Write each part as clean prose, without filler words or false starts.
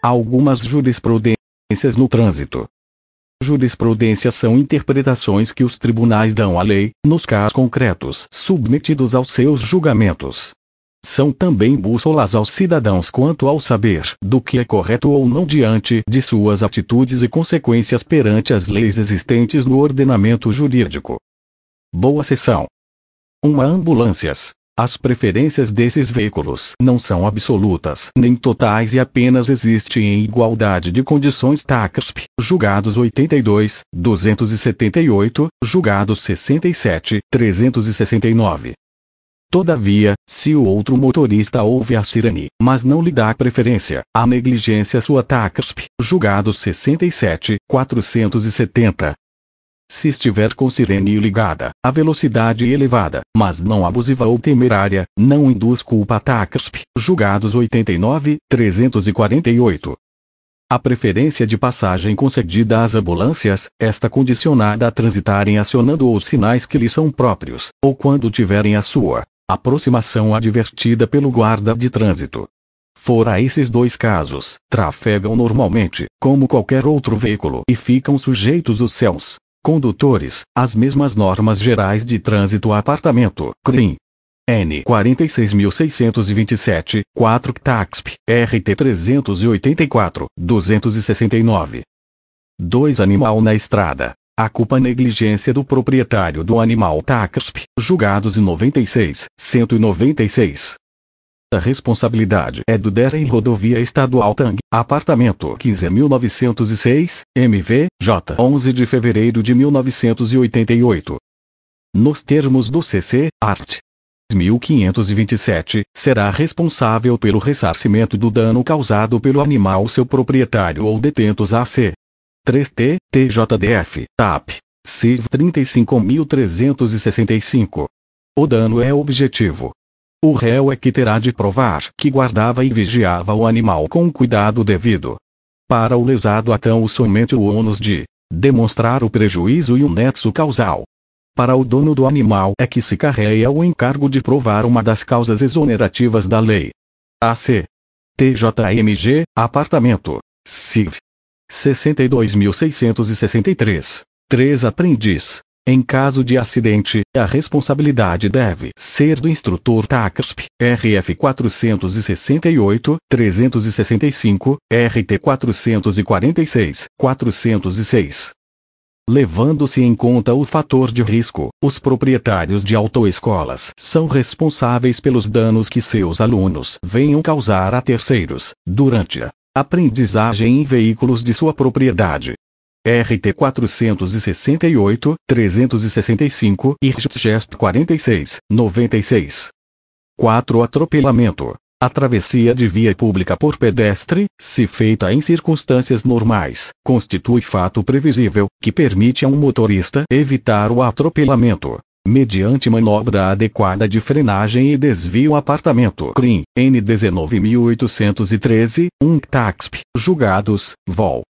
Algumas jurisprudências no trânsito. Jurisprudências são interpretações que os tribunais dão à lei, nos casos concretos submetidos aos seus julgamentos. São também bússolas aos cidadãos quanto ao saber do que é correto ou não diante de suas atitudes e consequências perante as leis existentes no ordenamento jurídico. Boa sessão. 1. Ambulâncias. As preferências desses veículos não são absolutas nem totais e apenas existem em igualdade de condições TACRSP, julgados 82, 278, julgados 67, 369. Todavia, se o outro motorista ouve a sirene, mas não lhe dá preferência, a negligência sua TACRSP, julgados 67, 470. Se estiver com sirene ligada, a velocidade elevada, mas não abusiva ou temerária, não induz culpa a TACRSP, julgados 89, 348. A preferência de passagem concedida às ambulâncias, esta condicionada a transitarem acionando os sinais que lhes são próprios, ou quando tiverem a sua aproximação advertida pelo guarda de trânsito. Fora esses dois casos, trafegam normalmente, como qualquer outro veículo e ficam sujeitos os seus condutores às mesmas normas gerais de trânsito apartamento, CRIM. N 46.627, 4 TACSP, RT 384, 269. 2. Animal na estrada. A culpa negligência do proprietário do animal TACSP, julgados em 96, 196. A responsabilidade é do DER em rodovia estadual TANG, apartamento 15.906, MV, J. 11 de fevereiro de 1988. Nos termos do CC, art. 1527, será responsável pelo ressarcimento do dano causado pelo animal seu proprietário ou detentos AC. 3T, TJDF, TAP, CIV 35.365. O dano é objetivo. O réu é que terá de provar que guardava e vigiava o animal com cuidado devido. Para o lesado atão somente o ônus de demonstrar o prejuízo e o nexo causal. Para o dono do animal é que se carrega o encargo de provar uma das causas exonerativas da lei. AC. TJMG, apartamento. CIV. 62.663. 3. Aprendiz. Em caso de acidente, a responsabilidade deve ser do instrutor TACRSP, RF 468, 365, RT 446, 406. Levando-se em conta o fator de risco, os proprietários de autoescolas são responsáveis pelos danos que seus alunos venham causar a terceiros, durante a aprendizagem em veículos de sua propriedade. RT 468, 365 e RGEST 46, 96. 4. Atropelamento. A travessia de via pública por pedestre, se feita em circunstâncias normais, constitui fato previsível, que permite a um motorista evitar o atropelamento, mediante manobra adequada de frenagem e desvio. Apartamento CRIM, N 19.813, 1 TACSP, julgados, vol.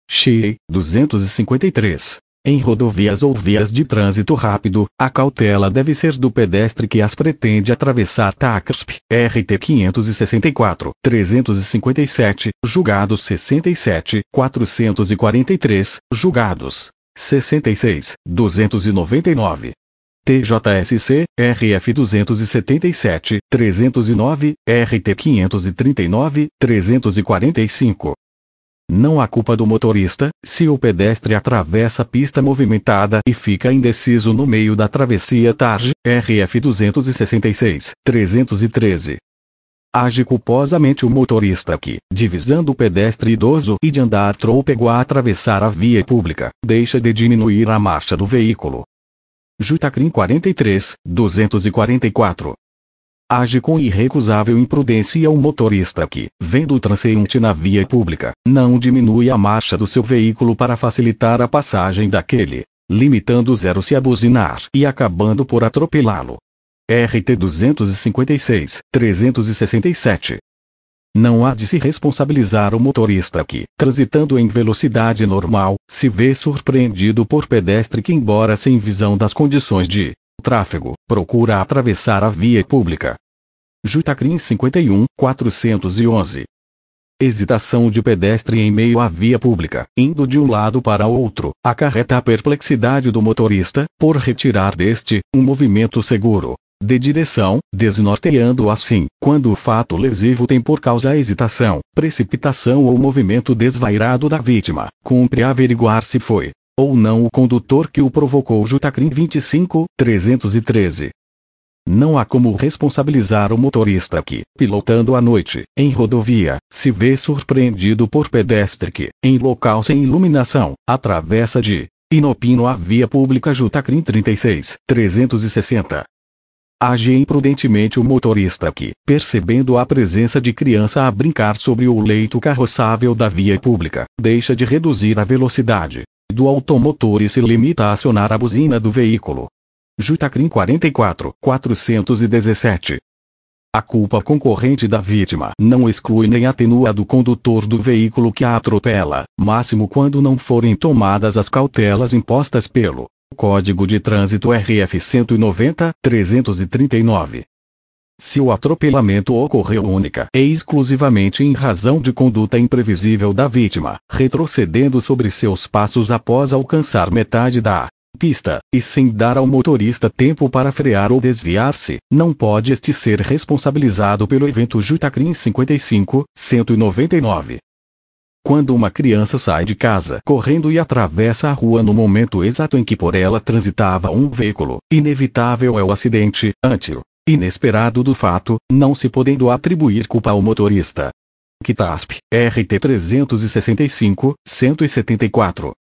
XI, 253. Em rodovias ou vias de trânsito rápido, a cautela deve ser do pedestre que as pretende atravessar. TACRSP, RT 564, 357, julgados 67, 443, julgados 66, 299. TJSC, RF 277, 309, RT 539, 345. Não há culpa do motorista, se o pedestre atravessa a pista movimentada e fica indeciso no meio da travessia. TARG, RF 266, 313. Age culposamente o motorista que, divisando o pedestre idoso e de andar trôpego a atravessar a via pública, deixa de diminuir a marcha do veículo. Jutacrim 43, 244. Age com irrecusável imprudência o motorista que, vendo o transeunte na via pública, não diminui a marcha do seu veículo para facilitar a passagem daquele, limitando zero-se a buzinar e acabando por atropelá-lo. RT 256, 367. Não há de se responsabilizar o motorista que, transitando em velocidade normal, se vê surpreendido por pedestre que, embora sem visão das condições de tráfego, procura atravessar a via pública. Jutacrim 51, 411. Hesitação de pedestre em meio à via pública, indo de um lado para outro, acarreta a perplexidade do motorista, por retirar deste, um movimento seguro de direção, desnorteando assim, quando o fato lesivo tem por causa a hesitação, precipitação ou movimento desvairado da vítima, cumpre averiguar se foi ou não o condutor que o provocou. Jutacrim 25.313. Não há como responsabilizar o motorista que, pilotando à noite, em rodovia, se vê surpreendido por pedestre que, em local sem iluminação, atravessa de inopino a via pública. Jutacrim 36.360. Age imprudentemente o motorista que, percebendo a presença de criança a brincar sobre o leito carroçável da via pública, deixa de reduzir a velocidade do automotor e se limita a acionar a buzina do veículo. Jutacrim 44.417. A culpa concorrente da vítima não exclui nem atenua a do condutor do veículo que a atropela, máximo quando não forem tomadas as cautelas impostas pelo Código de Trânsito RF 190.339. Se o atropelamento ocorreu única e exclusivamente em razão de conduta imprevisível da vítima, retrocedendo sobre seus passos após alcançar metade da pista, e sem dar ao motorista tempo para frear ou desviar-se, não pode este ser responsabilizado pelo evento. Jutacrim 55.199. Quando uma criança sai de casa correndo e atravessa a rua no momento exato em que por ela transitava um veículo, inevitável é o acidente, ante o inesperado do fato, não se podendo atribuir culpa ao motorista. CITASP, RT 365.174.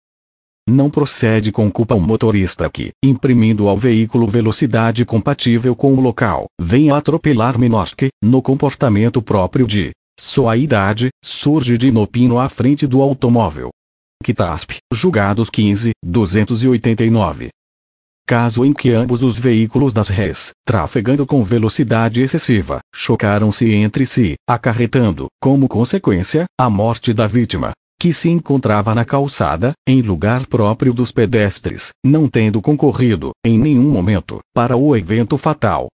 Não procede com culpa o motorista que, imprimindo ao veículo velocidade compatível com o local, venha atropelar menor que, no comportamento próprio de sua idade, surge de inopino à frente do automóvel. CITASP, julgados 15.289. Caso em que ambos os veículos das rés, trafegando com velocidade excessiva, chocaram-se entre si, acarretando, como consequência, a morte da vítima, que se encontrava na calçada, em lugar próprio dos pedestres, não tendo concorrido, em nenhum momento, para o evento fatal.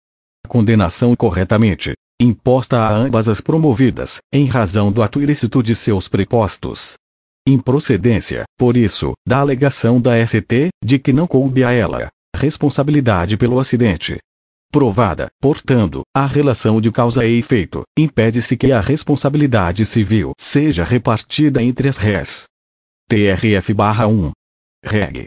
A condenação corretamente imposta a ambas as promovidas, em razão do ato ilícito de seus prepostos. Improcedência, por isso, da alegação da ST, de que não coube a ela responsabilidade pelo acidente. Provada, portanto, a relação de causa e efeito, impede-se que a responsabilidade civil seja repartida entre as rés. TRF/1. Reg.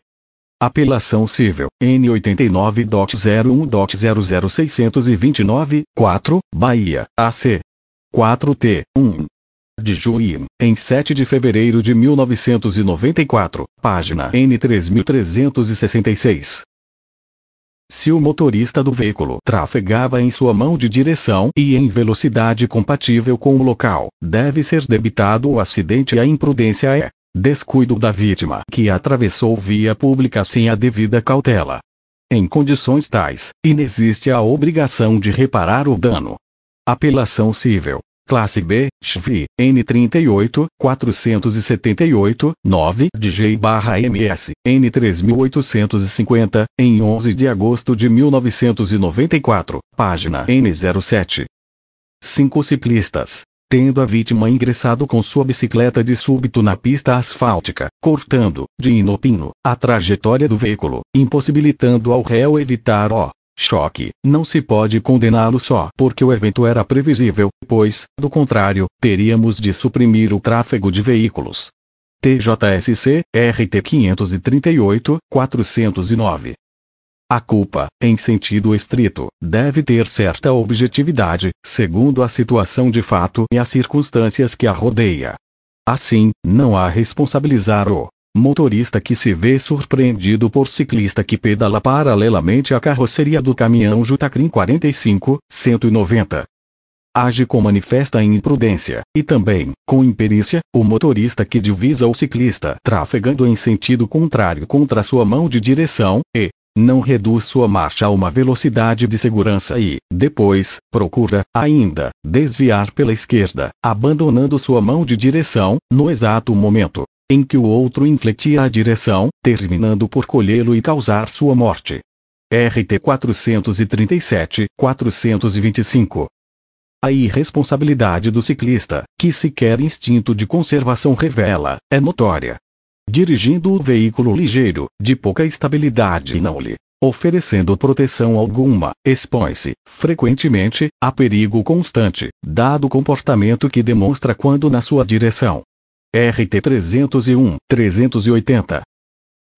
Apelação Civil, N89.01.00629, 4, Bahia, AC. 4T, 1. De Juí, em 7 de fevereiro de 1994, página N3366. Se o motorista do veículo trafegava em sua mão de direção e em velocidade compatível com o local, deve ser debitado o acidente e a imprudência é descuido da vítima que atravessou via pública sem a devida cautela. Em condições tais, inexiste a obrigação de reparar o dano. Apelação Civil, Classe B, XVI, N38.478, 9 de G/MS, N3850, em 11 de agosto de 1994, página N07. 5 ciclistas, tendo a vítima ingressado com sua bicicleta de súbito na pista asfáltica, cortando, de inopino, a trajetória do veículo, impossibilitando ao réu evitar o choque, não se pode condená-lo só porque o evento era previsível, pois, do contrário, teríamos de suprimir o tráfego de veículos. TJSC, RT 538.409. A culpa, em sentido estrito, deve ter certa objetividade, segundo a situação de fato e as circunstâncias que a rodeia. Assim, não há responsabilizar o motorista que se vê surpreendido por ciclista que pedala paralelamente à carroceria do caminhão. Jutacrim 45.190. Age com manifesta imprudência, e também, com imperícia, o motorista que divisa o ciclista trafegando em sentido contrário contra sua mão de direção, e não reduz sua marcha a uma velocidade de segurança e, depois, procura, ainda, desviar pela esquerda, abandonando sua mão de direção, no exato momento em que o outro infletia a direção, terminando por colhê-lo e causar sua morte. RT 437.425. A irresponsabilidade do ciclista, que sequer instinto de conservação revela, é notória. Dirigindo o veículo ligeiro, de pouca estabilidade e não lhe oferecendo proteção alguma, expõe-se, frequentemente, a perigo constante, dado o comportamento que demonstra quando na sua direção. RT 301-380.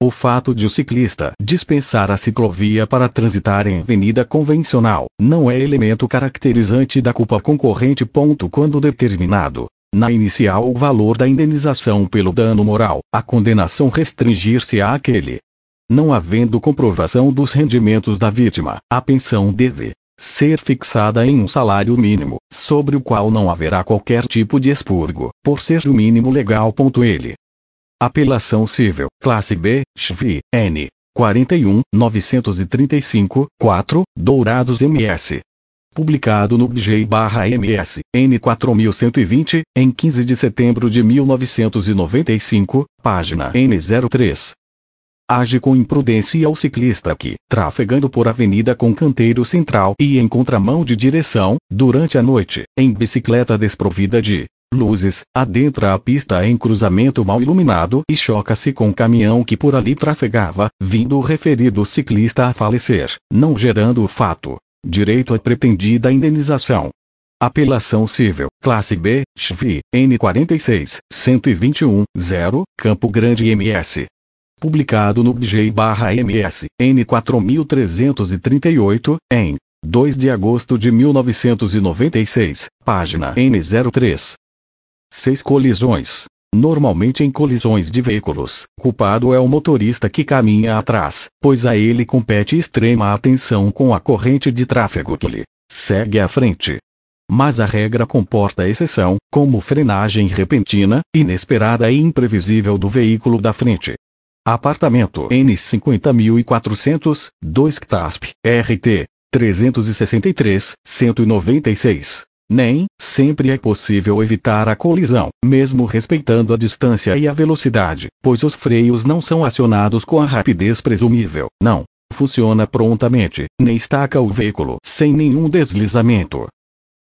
O fato de o ciclista dispensar a ciclovia para transitar em avenida convencional, não é elemento caracterizante da culpa concorrente. Quando determinado, na inicial, o valor da indenização pelo dano moral, a condenação restringir-se àquele. Não havendo comprovação dos rendimentos da vítima, a pensão deve ser fixada em um salário mínimo, sobre o qual não haverá qualquer tipo de expurgo, por ser o mínimo legal. Ele. Apelação Civil, Classe B, XVI, N. 41, 935, 4, Dourados MS. Publicado no BG/MS, N 4120, em 15 de setembro de 1995, página N03. Age com imprudência ao ciclista que, trafegando por avenida com canteiro central e em contramão de direção, durante a noite, em bicicleta desprovida de luzes, adentra a pista em cruzamento mal iluminado e choca-se com caminhão que por ali trafegava, vindo o referido ciclista a falecer, não gerando o fato direito à pretendida indenização. Apelação Civil, Classe B, XVI, N 46, 121, 0, Campo Grande MS. Publicado no BG/MS, N 4338, em 2 de agosto de 1996, página N03. 6 colisões. Normalmente em colisões de veículos, culpado é o motorista que caminha atrás, pois a ele compete extrema atenção com a corrente de tráfego que lhe segue à frente. Mas a regra comporta exceção, como frenagem repentina, inesperada e imprevisível do veículo da frente. Apartamento N 50.400, 2 CTASP, RT 363, 196. Nem sempre é possível evitar a colisão, mesmo respeitando a distância e a velocidade, pois os freios não são acionados com a rapidez presumível, não funciona prontamente, nem estaca o veículo sem nenhum deslizamento.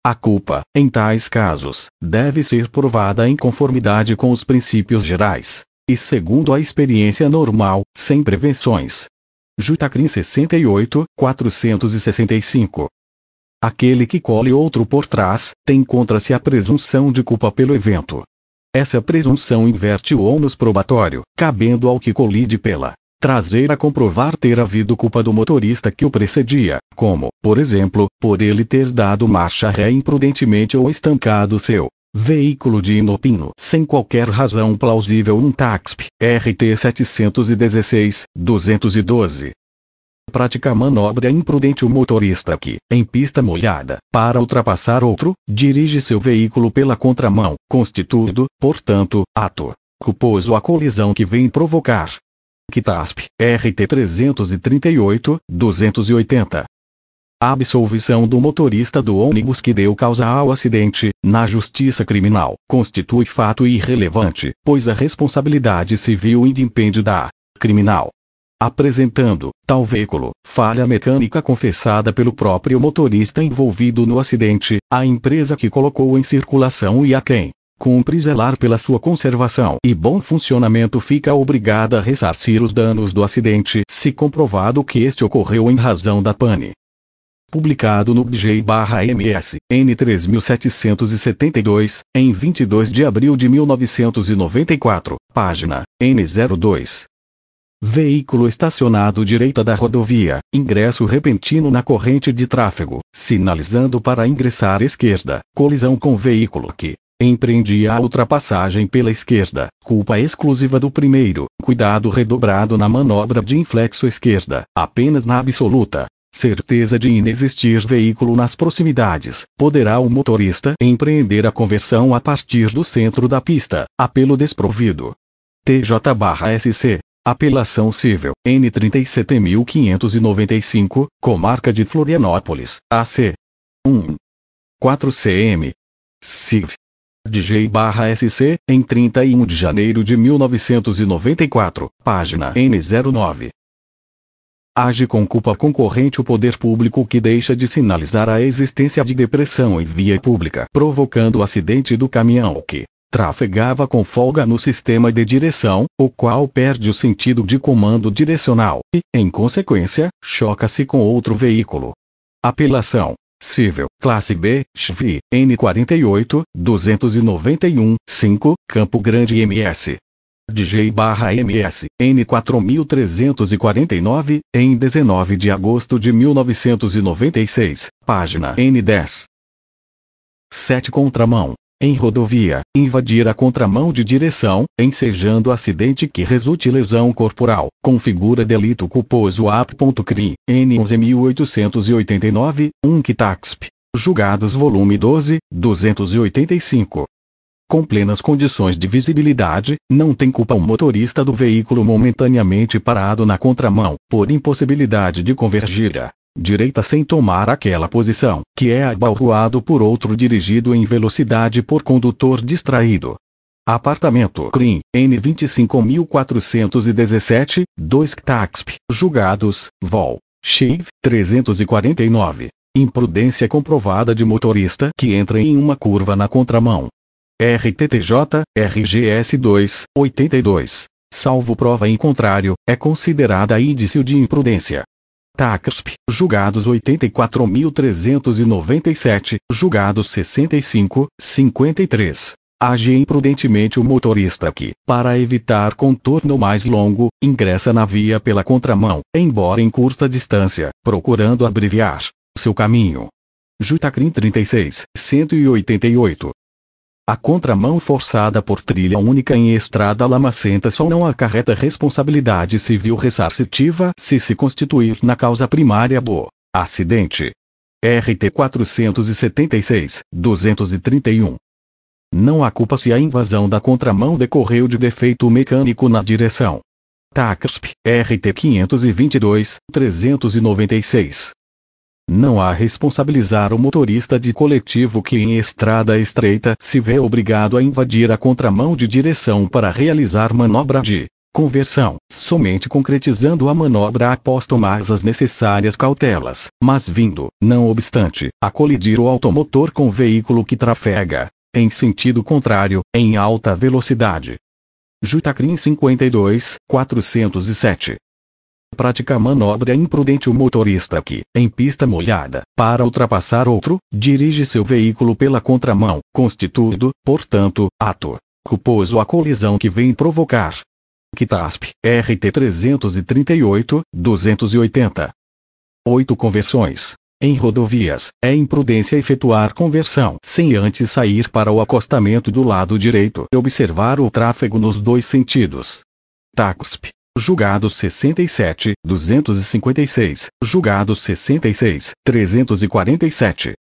A culpa, em tais casos, deve ser provada em conformidade com os princípios gerais. E segundo a experiência normal, sem prevenções. Jutacrim 68, 465. Aquele que colhe outro por trás, tem contra si a presunção de culpa pelo evento. Essa presunção inverte o ônus probatório, cabendo ao que colide pela traseira comprovar ter havido culpa do motorista que o precedia, como, por exemplo, por ele ter dado marcha ré imprudentemente ou estancado seu veículo de inopino sem qualquer razão plausível. TAXP, RT 716, 212. Prática manobra imprudente. O motorista que, em pista molhada, para ultrapassar outro, dirige seu veículo pela contramão, constituindo, portanto, ato culposo a colisão que vem provocar. CTASP, RT 338, 280. A absolvição do motorista do ônibus que deu causa ao acidente, na justiça criminal, constitui fato irrelevante, pois a responsabilidade civil independe da criminal. Apresentando, tal veículo, falha mecânica confessada pelo próprio motorista envolvido no acidente, a empresa que colocou em circulação e a quem cumpre zelar pela sua conservação e bom funcionamento fica obrigada a ressarcir os danos do acidente, se comprovado que este ocorreu em razão da pane. Publicado no BG/MS, N 3772, em 22 de abril de 1994, página N02. Veículo estacionado direita da rodovia, ingresso repentino na corrente de tráfego, sinalizando para ingressar esquerda, colisão com veículo que empreendia a ultrapassagem pela esquerda, culpa exclusiva do primeiro, cuidado redobrado na manobra de inflexo esquerda, apenas na absoluta certeza de inexistir veículo nas proximidades, poderá o motorista empreender a conversão a partir do centro da pista, apelo desprovido. TJ/SC. Apelação Civil, N 37.595, Comarca de Florianópolis, AC. 1. 4 CM. CIV. DG/SC, em 31 de janeiro de 1994, página N09. Age com culpa concorrente o poder público que deixa de sinalizar a existência de depressão em via pública, provocando o acidente do caminhão que trafegava com folga no sistema de direção, o qual perde o sentido de comando direcional e, em consequência, choca-se com outro veículo. Apelação civil, classe B, CHV, N48, 291, 5, Campo Grande MS. DJ/MS, N4349, em 19 de agosto de 1996, página N10. 7. Contramão. Em rodovia, invadir a contramão de direção, ensejando acidente que resulte lesão corporal, configura delito culposo AP.CRI, N11.889, 1 Quitasp. Julgados volume 12, 285. Com plenas condições de visibilidade, não tem culpa o motorista do veículo momentaneamente parado na contramão, por impossibilidade de convergir à direita sem tomar aquela posição, que é abalroado por outro dirigido em velocidade por condutor distraído. Apartamento CRIM, N25.417, 2 Quitasp. Julgados, vol. XIV, 349. Imprudência comprovada de motorista que entra em uma curva na contramão. RTTJ, RGS 2, 82. Salvo prova em contrário, é considerada indício de imprudência. TACRSP, julgados 84.397, julgados 65, 53. Age imprudentemente o motorista que, para evitar contorno mais longo, ingressa na via pela contramão, embora em curta distância, procurando abreviar seu caminho. Jutacrim 36, 188. A contramão forçada por trilha única em estrada lamacenta só não acarreta responsabilidade civil ressarcitiva se constituir na causa primária do acidente. RT 476, 231. Não há culpa se a invasão da contramão decorreu de defeito mecânico na direção. TACRSP, RT 522, 396. Não há responsabilizar o motorista de coletivo que em estrada estreita se vê obrigado a invadir a contramão de direção para realizar manobra de conversão, somente concretizando a manobra após tomar as necessárias cautelas, mas vindo, não obstante, a colidir o automotor com o veículo que trafega em sentido contrário, em alta velocidade. Jutacrim 52, 407. Prática manobra imprudente o motorista que, em pista molhada, para ultrapassar outro, dirige seu veículo pela contramão, constituindo, portanto, ato culposo a colisão que vem provocar. Quitasp, RT 338, 280. 8. Conversões. Em rodovias, é imprudência efetuar conversão sem antes sair para o acostamento do lado direito e observar o tráfego nos dois sentidos. TACSP. Julgados 67, 256, julgados 66, 347.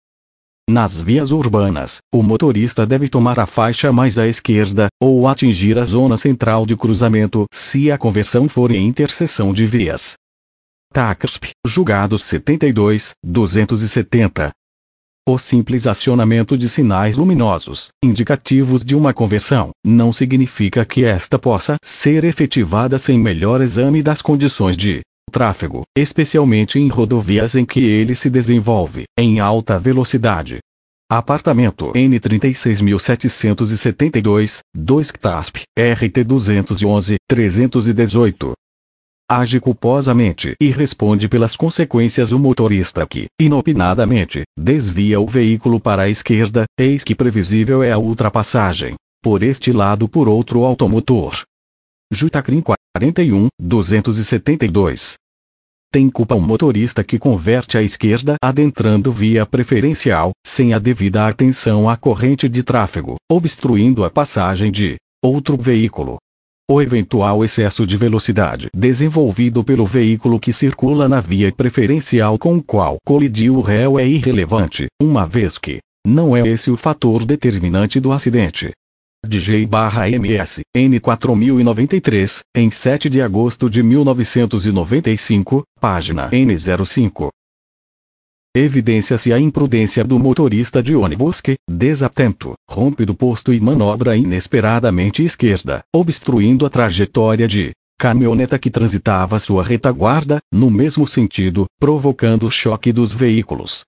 Nas vias urbanas, o motorista deve tomar a faixa mais à esquerda, ou atingir a zona central de cruzamento, se a conversão for em interseção de vias. TACRSP, julgados 72, 270. O simples acionamento de sinais luminosos, indicativos de uma conversão, não significa que esta possa ser efetivada sem melhor exame das condições de tráfego, especialmente em rodovias em que ele se desenvolve em alta velocidade. Apartamento N36772, 2 Quitasp, RT 211, 318. Age culposamente e responde pelas consequências o motorista que, inopinadamente, desvia o veículo para a esquerda, eis que previsível é a ultrapassagem, por este lado por outro automotor. Jutacrim 41, 272. Tem culpa o motorista que converte à esquerda adentrando via preferencial, sem a devida atenção à corrente de tráfego, obstruindo a passagem de outro veículo. O eventual excesso de velocidade desenvolvido pelo veículo que circula na via preferencial com o qual colidiu o réu é irrelevante, uma vez que não é esse o fator determinante do acidente. DJ/MS, N4093, em 7 de agosto de 1995, página N05. Evidencia-se a imprudência do motorista de ônibus que, desatento, rompe do posto e manobra inesperadamente esquerda, obstruindo a trajetória de caminhoneta que transitava sua retaguarda, no mesmo sentido, provocando o choque dos veículos.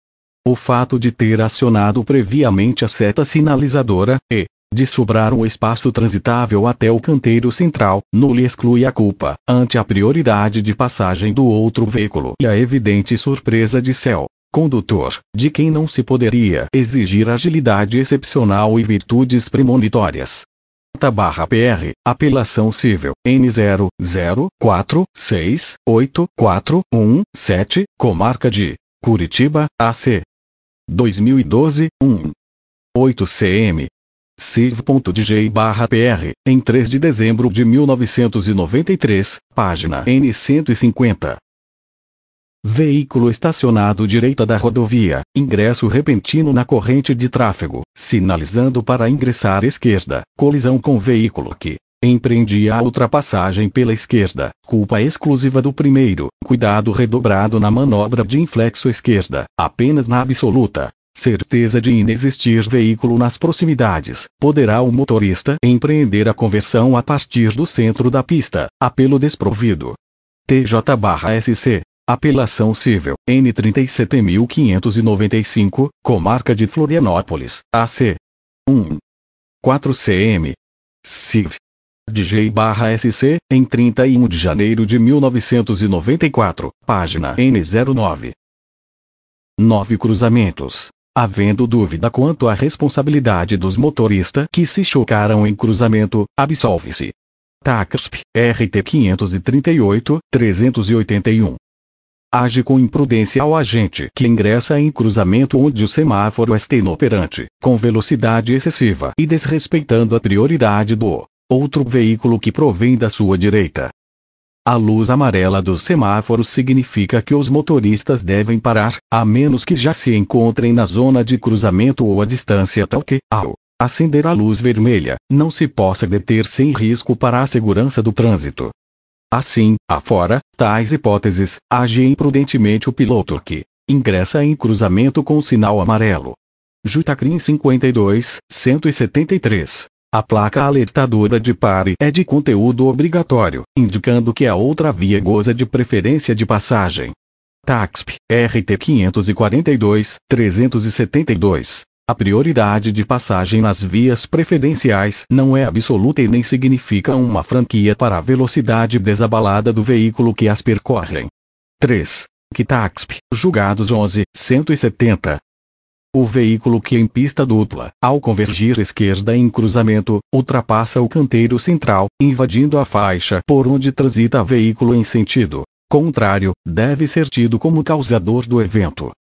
O fato de ter acionado previamente a seta sinalizadora, e de sobrar um espaço transitável até o canteiro central, não lhe exclui a culpa, ante a prioridade de passagem do outro veículo e a evidente surpresa de seu condutor, de quem não se poderia exigir agilidade excepcional e virtudes premonitórias. /PR, apelação civil, N004684117, comarca de Curitiba, AC. 2012, 8 cm. Civ.dj/PR, em 3 de dezembro de 1993, página N150. Veículo estacionado direita da rodovia, ingresso repentino na corrente de tráfego, sinalizando para ingressar esquerda, colisão com veículo que empreendia a ultrapassagem pela esquerda, culpa exclusiva do primeiro, cuidado redobrado na manobra de inflexo esquerda, apenas na absoluta certeza de inexistir veículo nas proximidades, poderá o motorista empreender a conversão a partir do centro da pista, apelo desprovido. TJ/SC. Apelação civil, N37595, comarca de Florianópolis, AC. 4 cm. Civ. DJ/SC, em 31 de janeiro de 1994, página N09. 9 cruzamentos. Havendo dúvida quanto à responsabilidade dos motoristas que se chocaram em cruzamento, absolve-se. TACRSP, RT 538-381. Age com imprudência ao agente que ingressa em cruzamento onde o semáforo está inoperante, com velocidade excessiva e desrespeitando a prioridade do outro veículo que provém da sua direita. A luz amarela dos semáforos significa que os motoristas devem parar, a menos que já se encontrem na zona de cruzamento ou a distância tal que, ao acender a luz vermelha, não se possa deter sem risco para a segurança do trânsito. Assim, afora tais hipóteses, age imprudentemente o piloto que ingressa em cruzamento com sinal amarelo. Jutacrim 52-173. A placa alertadora de pare é de conteúdo obrigatório, indicando que a outra via goza de preferência de passagem. TACSP, RT 542-372. A prioridade de passagem nas vias preferenciais não é absoluta e nem significa uma franquia para a velocidade desabalada do veículo que as percorrem. 3. TACSP, julgados 11-170. O veículo que em pista dupla, ao convergir esquerda em cruzamento, ultrapassa o canteiro central, invadindo a faixa por onde transita veículo em sentido contrário, deve ser tido como causador do evento.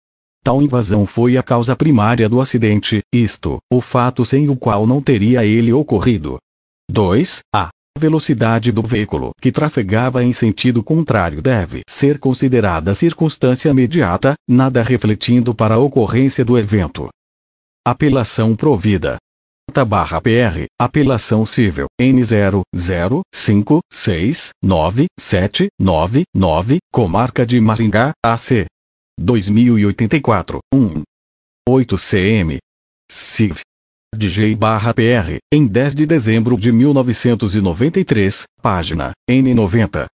Tal invasão foi a causa primária do acidente, isto, o fato sem o qual não teria ele ocorrido. 2. A velocidade do veículo que trafegava em sentido contrário deve ser considerada circunstância imediata, nada refletindo para a ocorrência do evento. Apelação provida. /PR, apelação civil, N005697999, comarca de Maringá, AC. 2084, 8 cm. Civ. DJ/PR, em 10 de dezembro de 1993, página N90.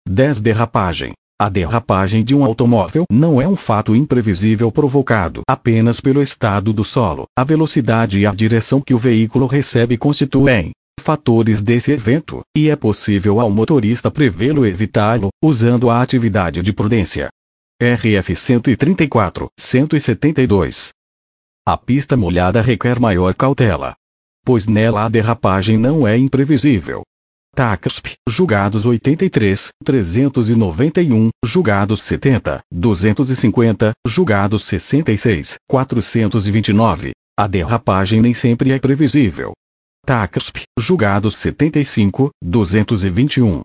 10 Derrapagem. A derrapagem de um automóvel não é um fato imprevisível provocado apenas pelo estado do solo. A velocidade e a direção que o veículo recebe constituem fatores desse evento, e é possível ao motorista prevê-lo e evitá-lo, usando a atividade de prudência. RF 134-172. A pista molhada requer maior cautela, pois nela a derrapagem não é imprevisível. TACSP, julgados 83-391, julgados 70-250, julgados 66-429. A derrapagem nem sempre é previsível. TACSP, julgados 75-221.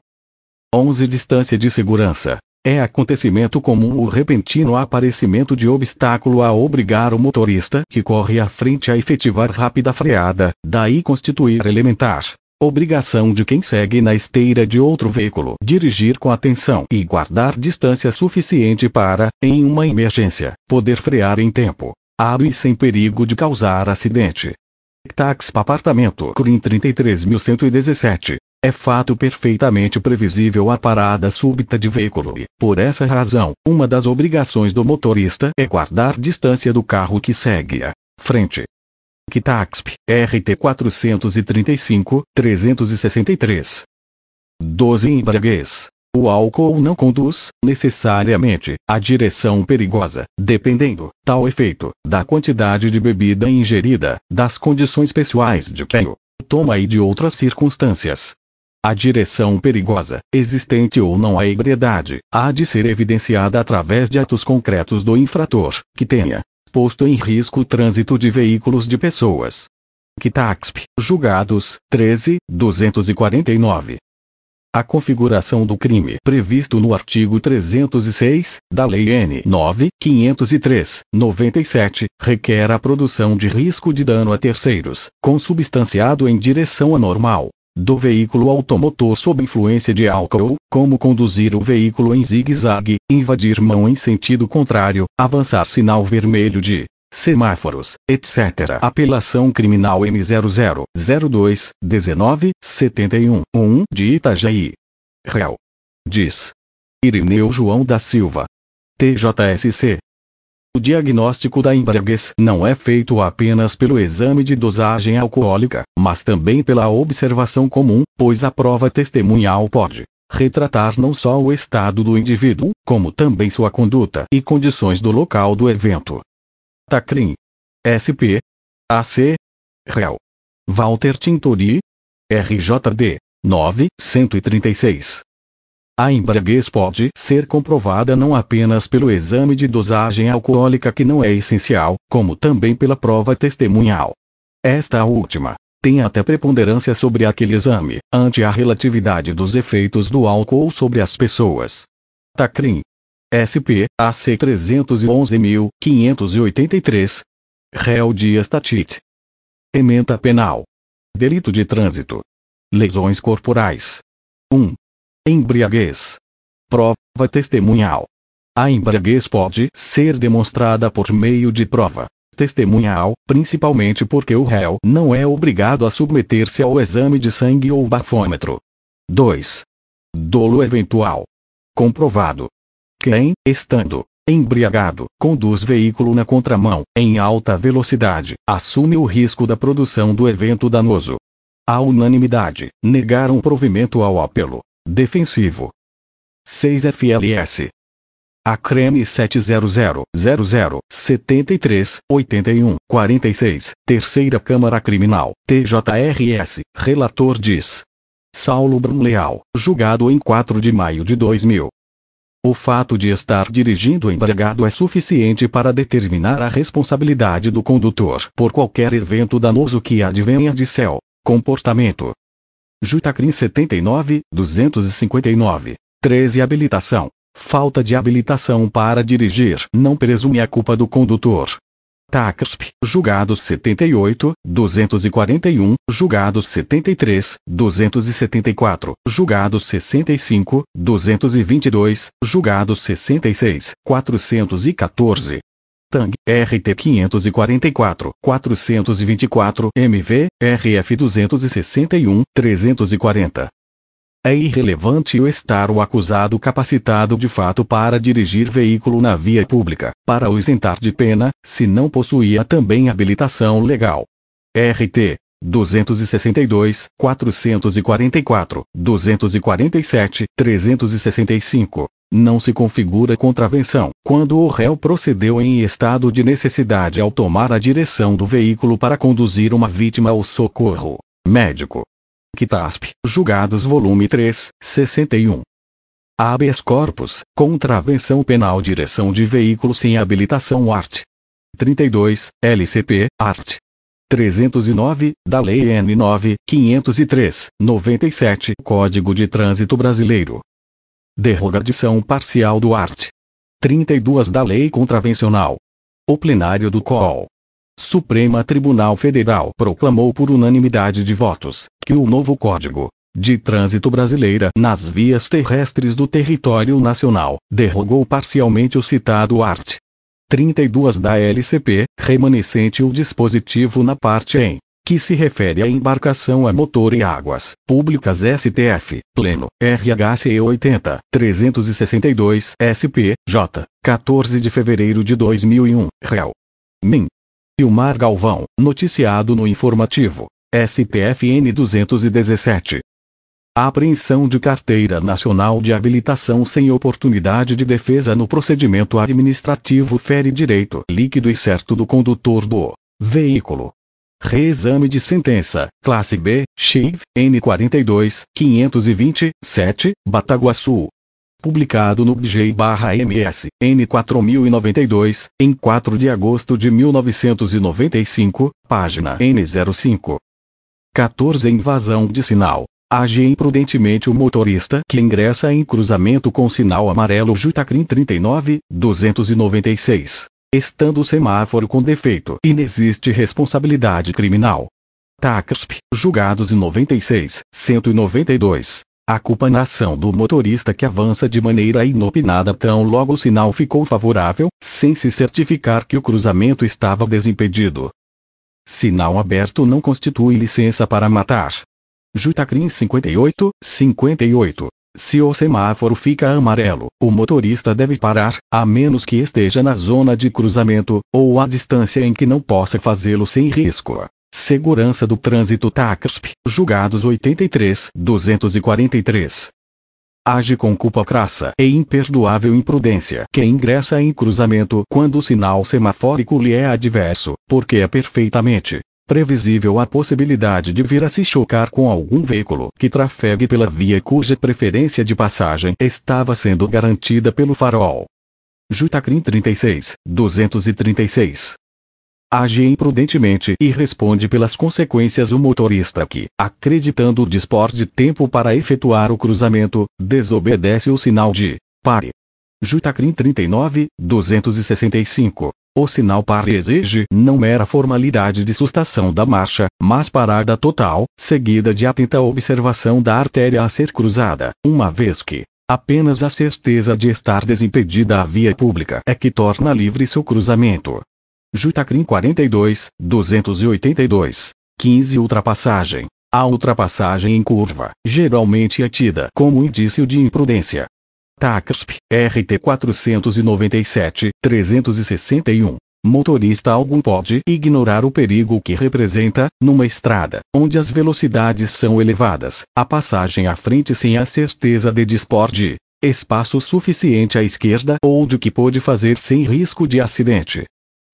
11 Distância de segurança. É acontecimento comum o repentino aparecimento de obstáculo a obrigar o motorista que corre à frente a efetivar rápida freada, daí constituir elementar obrigação de quem segue na esteira de outro veículo dirigir com atenção e guardar distância suficiente para, em uma emergência, poder frear em tempo hábil e sem perigo de causar acidente. TACSP apartamento CRIM 33117. É fato perfeitamente previsível a parada súbita de veículo e, por essa razão, uma das obrigações do motorista é guardar distância do carro que segue à frente. Kitaxp, RT 435-363. 12. Embriaguez. O álcool não conduz, necessariamente, à direção perigosa, dependendo, tal efeito, da quantidade de bebida ingerida, das condições pessoais de quem o toma e de outras circunstâncias. A direção perigosa, existente ou não a ebriedade, há de ser evidenciada através de atos concretos do infrator, que tenha posto em risco o trânsito de veículos de pessoas. Kitaxp, julgados, 13.249. A configuração do crime previsto no artigo 306, da Lei N. 9.503/97, requer a produção de risco de dano a terceiros, consubstanciado em direção anormal, do veículo automotor sob influência de álcool, como conduzir o veículo em zigue-zague, invadir mão em sentido contrário, avançar sinal vermelho de semáforos, etc. Apelação criminal M0002-19-71-1 de Itajaí. Réu. Diz Irineu João da Silva. TJSC. O diagnóstico da embriaguez não é feito apenas pelo exame de dosagem alcoólica, mas também pela observação comum, pois a prova testemunhal pode retratar não só o estado do indivíduo, como também sua conduta e condições do local do evento. Tacrim. SP. AC. Réu. Walter Tintori. RJD. 9.136. A embriaguez pode ser comprovada não apenas pelo exame de dosagem alcoólica, que não é essencial, como também pela prova testemunhal. Esta última tem até preponderância sobre aquele exame, ante a relatividade dos efeitos do álcool sobre as pessoas. Tacrim. SP. AC 311.583. Réu Dias Tatit. Ementa penal. Delito de trânsito. Lesões corporais. 1. Embriaguez. Prova testemunhal. A embriaguez pode ser demonstrada por meio de prova testemunhal, principalmente porque o réu não é obrigado a submeter-se ao exame de sangue ou bafômetro. 2. Dolo eventual. Comprovado. Quem, estando embriagado, conduz veículo na contramão, em alta velocidade, assume o risco da produção do evento danoso. A unanimidade, negaram provimento ao apelo defensivo. 6 FLS. Acreme 70000738146, Terceira Câmara Criminal, TJRS, relator diz Saulo Brunleal, julgado em 4 de maio de 2000. O fato de estar dirigindo embriagado é suficiente para determinar a responsabilidade do condutor por qualquer evento danoso que advenha de seu comportamento. Jutacrim 79.259. 13 Habilitação. Falta de habilitação para dirigir não presume a culpa do condutor. TACRSP, julgados 78.241, julgados 73.274, julgados 65.222, julgados 66.414. TANG, RT 544, 424, MV, RF 261, 340. É irrelevante o estar o acusado capacitado de fato para dirigir veículo na via pública, para o isentar de pena, se não possuía também habilitação legal. RT 262, 444, 247, 365. Não se configura contravenção, quando o réu procedeu em estado de necessidade ao tomar a direção do veículo para conduzir uma vítima ao socorro médico. Kitasp, julgados volume 3, 61. Habeas corpus, contravenção penal direção de veículo sem habilitação art. 32, LCP, art. 309, da Lei N. 9.503/97, Código de Trânsito Brasileiro. Derrogação parcial do art. 32 da Lei Contravencional. O plenário do COL. Suprema Tribunal Federal proclamou por unanimidade de votos, que o novo Código de Trânsito Brasileira nas vias terrestres do território nacional, derrogou parcialmente o citado art. 32 da LCP, remanescente o dispositivo na parte em que se refere à embarcação a motor em águas públicas STF, Pleno, RHC 80, 362, SP, J, 14 de fevereiro de 2001, réu. Min. Ilmar Galvão, noticiado no informativo, STFN 217. A apreensão de carteira nacional de habilitação sem oportunidade de defesa no procedimento administrativo fere direito líquido e certo do condutor do veículo. Reexame de sentença, classe B, Chiv, N42, 527, Bataguaçu. Publicado no BJ/MS, N4092, em 4 de agosto de 1995, página N05. 14. Invasão de sinal. Age imprudentemente o motorista que ingressa em cruzamento com sinal amarelo Jutacrim 39, 296. Estando o semáforo com defeito, inexiste responsabilidade criminal. TACRSP, julgados em 96, 192. A culpa na ação do motorista que avança de maneira inopinada tão logo o sinal ficou favorável, sem se certificar que o cruzamento estava desimpedido. Sinal aberto não constitui licença para matar. Jutacrim 58, 58. Se o semáforo fica amarelo, o motorista deve parar, a menos que esteja na zona de cruzamento, ou à distância em que não possa fazê-lo sem risco. Segurança do Trânsito TACRSP, julgados 83, 243. Age com culpa crassa e imperdoável imprudência que ingressa em cruzamento quando o sinal semafórico lhe é adverso, porque é perfeitamente previsível a possibilidade de vir a se chocar com algum veículo que trafegue pela via cuja preferência de passagem estava sendo garantida pelo farol. Jutacrim 36, 236. Age imprudentemente e responde pelas consequências o motorista que, acreditando dispor de tempo para efetuar o cruzamento, desobedece o sinal de pare. Jutacrim 39, 265. O sinal pare exige não mera formalidade de sustação da marcha, mas parada total, seguida de atenta observação da artéria a ser cruzada, uma vez que apenas a certeza de estar desimpedida a via pública é que torna livre seu cruzamento. Jutacrim 42, 282. 15. Ultrapassagem. A ultrapassagem em curva, geralmente é tida como indício de imprudência. TACRSP, RT 497, 361. Motorista algum pode ignorar o perigo que representa, numa estrada, onde as velocidades são elevadas, a passagem à frente sem a certeza de dispor de espaço suficiente à esquerda ou de que pode fazer sem risco de acidente.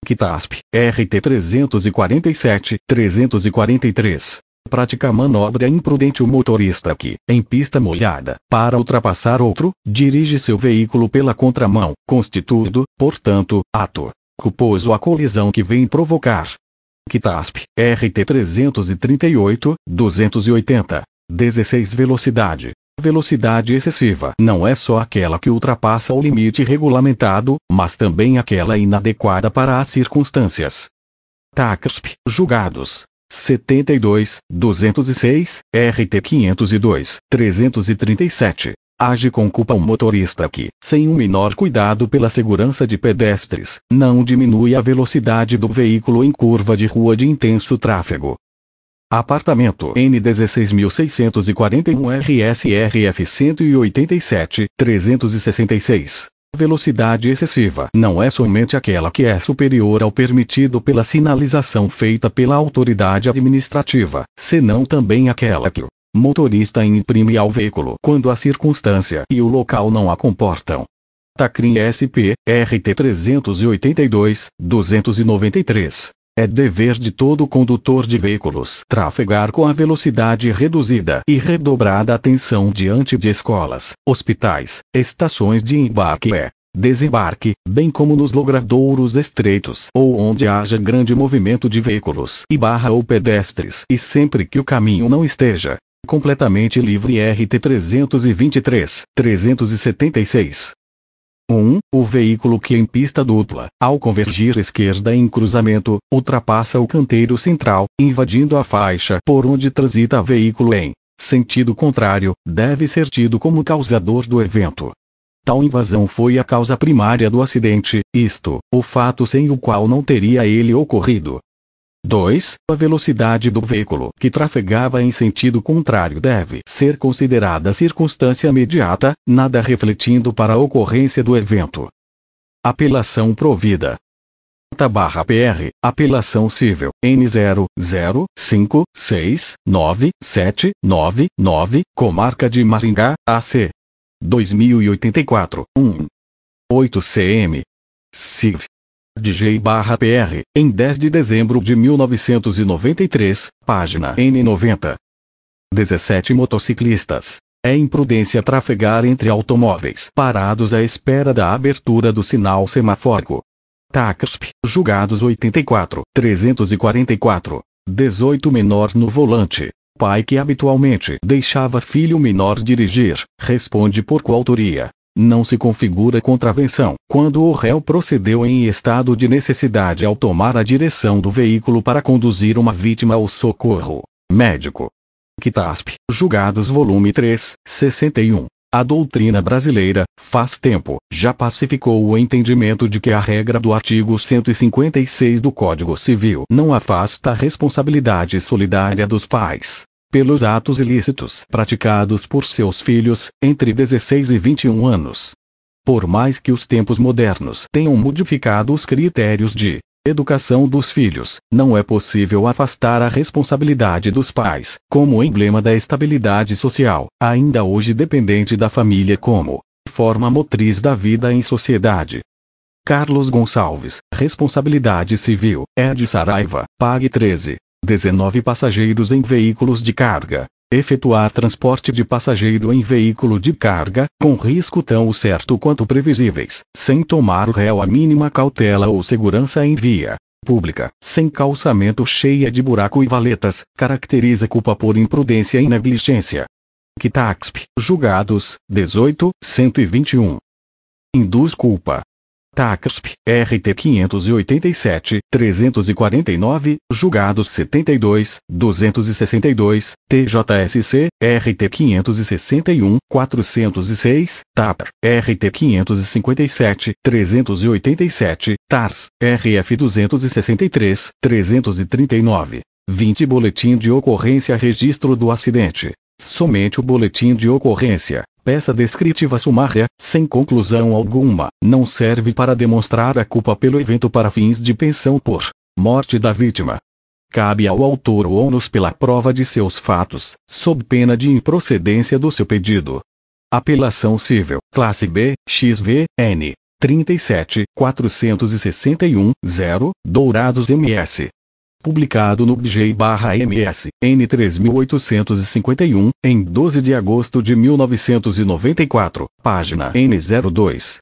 CITASP, RT 347, 343. Prática manobra imprudente. O motorista que, em pista molhada, para ultrapassar outro, dirige seu veículo pela contramão, constituindo, portanto, ato culposo a colisão que vem provocar. CITASP, RT 338, 280. 16. Velocidade. Velocidade excessiva não é só aquela que ultrapassa o limite regulamentado, mas também aquela inadequada para as circunstâncias. TACRSP, julgados 72, 206, RT 502, 337. Age com culpa um motorista que, sem um menor cuidado pela segurança de pedestres, não diminui a velocidade do veículo em curva de rua de intenso tráfego. Apartamento N16641 RSRF 187, 366. Velocidade excessiva não é somente aquela que é superior ao permitido pela sinalização feita pela autoridade administrativa, senão também aquela que o motorista imprime ao veículo quando a circunstância e o local não a comportam. TACRIM SP, RT 382, 293. É dever de todo condutor de veículos trafegar com a velocidade reduzida e redobrada atenção diante de escolas, hospitais, estações de embarque e desembarque, bem como nos logradouros estreitos ou onde haja grande movimento de veículos e barra ou pedestres, e sempre que o caminho não esteja completamente livre. RT 323, 376. 1. O veículo que em pista dupla, ao convergir esquerda em cruzamento, ultrapassa o canteiro central, invadindo a faixa por onde transita veículo em sentido contrário, deve ser tido como causador do evento. Tal invasão foi a causa primária do acidente, isto, o fato sem o qual não teria ele ocorrido. 2. A velocidade do veículo que trafegava em sentido contrário deve ser considerada circunstância imediata, nada refletindo para a ocorrência do evento. Apelação provida. /PR, apelação civil, N005697999, Comarca de Maringá, AC. 2084, 8 cm. CIV. DJ/PR, em 10 de dezembro de 1993, página N90. 17 motociclistas. É imprudência trafegar entre automóveis parados à espera da abertura do sinal semafórico. TACRSP, julgados 84, 344. 18 menor no volante. Pai que habitualmente deixava filho menor dirigir, responde por coautoria. Não se configura contravenção, quando o réu procedeu em estado de necessidade ao tomar a direção do veículo para conduzir uma vítima ao socorro médico. CITASP, julgados volume 3, 61. A doutrina brasileira, faz tempo, já pacificou o entendimento de que a regra do artigo 156 do Código Civil não afasta a responsabilidade solidária dos pais pelos atos ilícitos praticados por seus filhos, entre 16 e 21 anos. Por mais que os tempos modernos tenham modificado os critérios de educação dos filhos, não é possível afastar a responsabilidade dos pais, como emblema da estabilidade social, ainda hoje dependente da família como forma motriz da vida em sociedade. Carlos Gonçalves, responsabilidade civil, Ed Saraiva, PAG 13. 19 passageiros em veículos de carga. Efetuar transporte de passageiro em veículo de carga, com risco tão certo quanto previsíveis, sem tomar o réu a mínima cautela ou segurança em via pública, sem calçamento cheia de buraco e valetas, caracteriza culpa por imprudência e negligência. CITASP, julgados, 18, 121. Induz culpa. TACRSP, RT 587, 349, julgados 72, 262, TJSC, RT 561, 406, TAPR, RT 557, 387, TARS, RF 263, 339. 20 Boletim de ocorrência. Registro do acidente. Somente o boletim de ocorrência, peça descritiva sumária, sem conclusão alguma, não serve para demonstrar a culpa pelo evento para fins de pensão por morte da vítima. Cabe ao autor o ônus pela prova de seus fatos, sob pena de improcedência do seu pedido. Apelação civil, classe B, XV, N. 37, 461, 0, Dourados MS. Publicado no BJ/MS, N 3851, em 12 de agosto de 1994, página N02.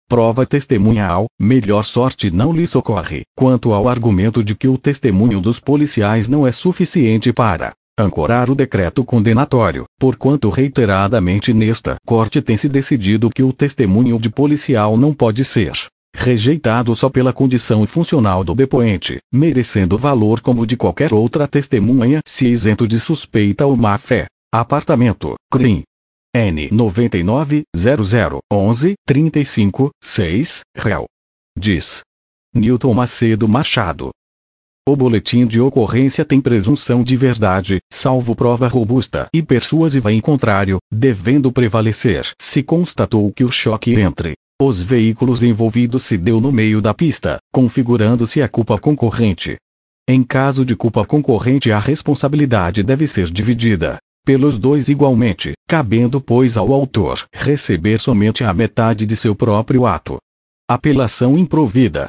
Prova testemunhal, melhor sorte não lhe socorre, quanto ao argumento de que o testemunho dos policiais não é suficiente para ancorar o decreto condenatório, porquanto reiteradamente nesta corte tem se decidido que o testemunho de policial não pode ser rejeitado só pela condição funcional do depoente, merecendo valor como de qualquer outra testemunha se isento de suspeita ou má-fé. Apartamento, CRIM. N 99 00 11 35 6, réu. Diz Newton Macedo Machado. O boletim de ocorrência tem presunção de verdade, salvo prova robusta e persuasiva em contrário, devendo prevalecer se constatou que o choque entre os veículos envolvidos se deu no meio da pista, configurando-se a culpa concorrente. Em caso de culpa concorrente, a responsabilidade deve ser dividida pelos dois igualmente, cabendo pois ao autor receber somente a metade de seu próprio ato. Apelação improvida.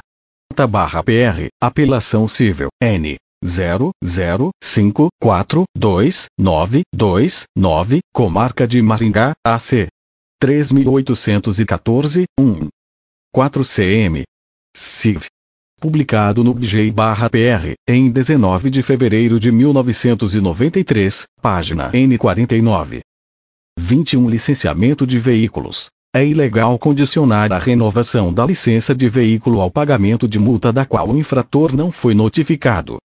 /PR, apelação civil, N. 005429229, Comarca de Maringá, AC. 3814, 4 cm. CIV. Publicado no BJ/PR, em 19 de fevereiro de 1993, página N49. 21 Licenciamento de veículos. É ilegal condicionar a renovação da licença de veículo ao pagamento de multa da qual o infrator não foi notificado.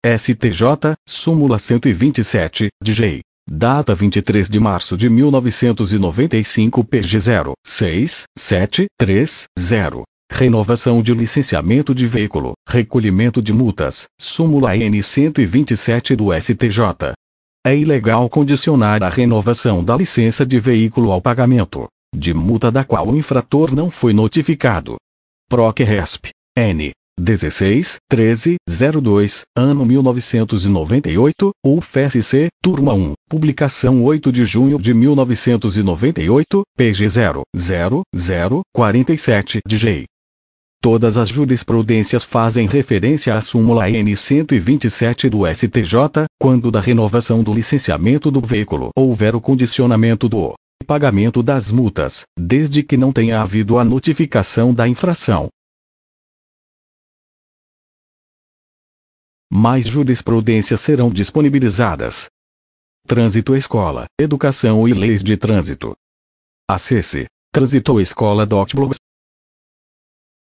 STJ, súmula 127, DJ. Data 23 de março de 1995, PG 06730. Renovação de licenciamento de veículo, recolhimento de multas, súmula N 127 do STJ. É ilegal condicionar a renovação da licença de veículo ao pagamento de multa da qual o infrator não foi notificado. PROC-RESP. N. 16.13.02, ano 1998, UFSC, turma 1, publicação 8 de junho de 1998, pg 00047 DJ. Todas as jurisprudências fazem referência à súmula N 127 do STJ, quando da renovação do licenciamento do veículo houver o condicionamento do pagamento das multas, desde que não tenha havido a notificação da infração. Mais jurisprudências serão disponibilizadas. Trânsito Escola, Educação e Leis de Trânsito. Acesse transitoescola.blogs.